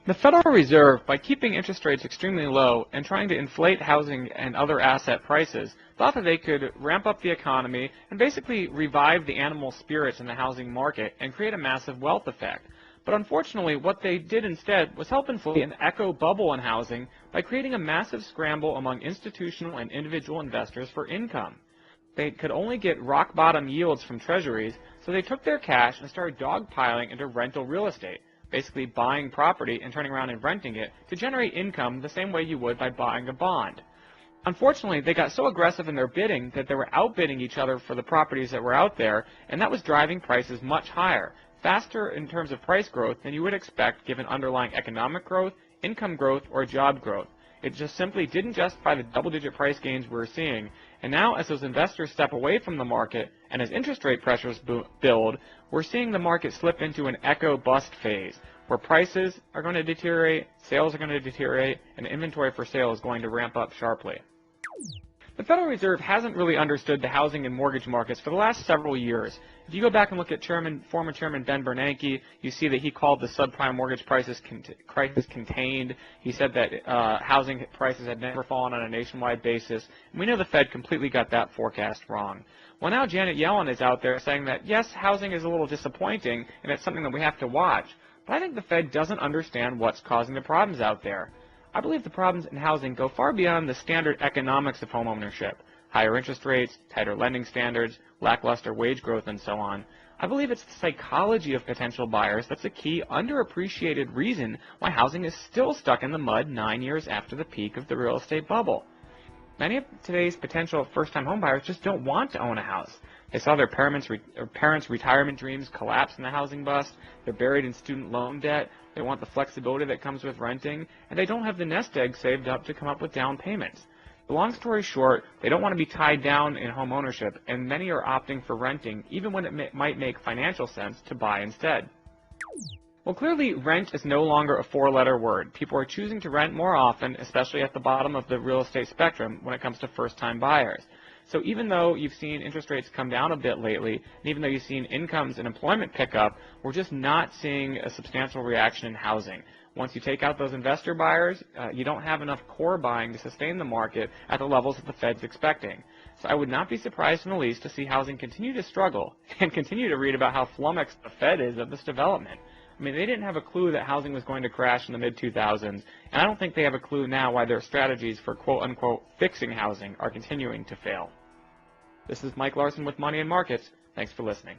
The Federal Reserve, by keeping interest rates extremely low and trying to inflate housing and other asset prices, thought that they could ramp up the economy and basically revive the animal spirits in the housing market and create a massive wealth effect. But unfortunately, what they did instead was help inflate an echo bubble in housing by creating a massive scramble among institutional and individual investors for income. They could only get rock-bottom yields from treasuries, so they took their cash and started dogpiling into rental real estate, basically buying property and turning around and renting it to generate income the same way you would by buying a bond. Unfortunately, they got so aggressive in their bidding that they were outbidding each other for the properties that were out there, and that was driving prices much higher, faster in terms of price growth than you would expect given underlying economic growth, income growth, or job growth. It just simply didn't justify the double-digit price gains we're seeing. And now, as those investors step away from the market and as interest rate pressures build, we're seeing the market slip into an echo bust phase, where prices are going to deteriorate, sales are going to deteriorate, and inventory for sale is going to ramp up sharply. The Federal Reserve hasn't really understood the housing and mortgage markets for the last several years. If you go back and look at former Chairman Ben Bernanke, you see that he called the subprime mortgage crisis contained. He said that housing prices had never fallen on a nationwide basis. And we know the Fed completely got that forecast wrong. Well, now Janet Yellen is out there saying that, yes, housing is a little disappointing, and it's something that we have to watch. But I think the Fed doesn't understand what's causing the problems out there. I believe the problems in housing go far beyond the standard economics of home ownership, higher interest rates, tighter lending standards, lackluster wage growth, and so on. I believe it's the psychology of potential buyers that's a key underappreciated reason why housing is still stuck in the mud 9 years after the peak of the real estate bubble. Many of today's potential first-time homebuyers just don't want to own a house. They saw their parents' retirement dreams collapse in the housing bust. They're buried in student loan debt. They want the flexibility that comes with renting, and they don't have the nest egg saved up to come up with down payments. The long story short, they don't want to be tied down in home ownership, and many are opting for renting, even when it might make financial sense to buy instead. Well, clearly, rent is no longer a four-letter word. People are choosing to rent more often, especially at the bottom of the real estate spectrum when it comes to first-time buyers. So even though you've seen interest rates come down a bit lately, and even though you've seen incomes and employment pick up, we're just not seeing a substantial reaction in housing. Once you take out those investor buyers, you don't have enough core buying to sustain the market at the levels that the Fed's expecting. So I would not be surprised in the least to see housing continue to struggle and continue to read about how flummoxed the Fed is of this development. I mean, they didn't have a clue that housing was going to crash in the mid-2000s, and I don't think they have a clue now why their strategies for quote-unquote fixing housing are continuing to fail. This is Mike Larson with Money and Markets. Thanks for listening.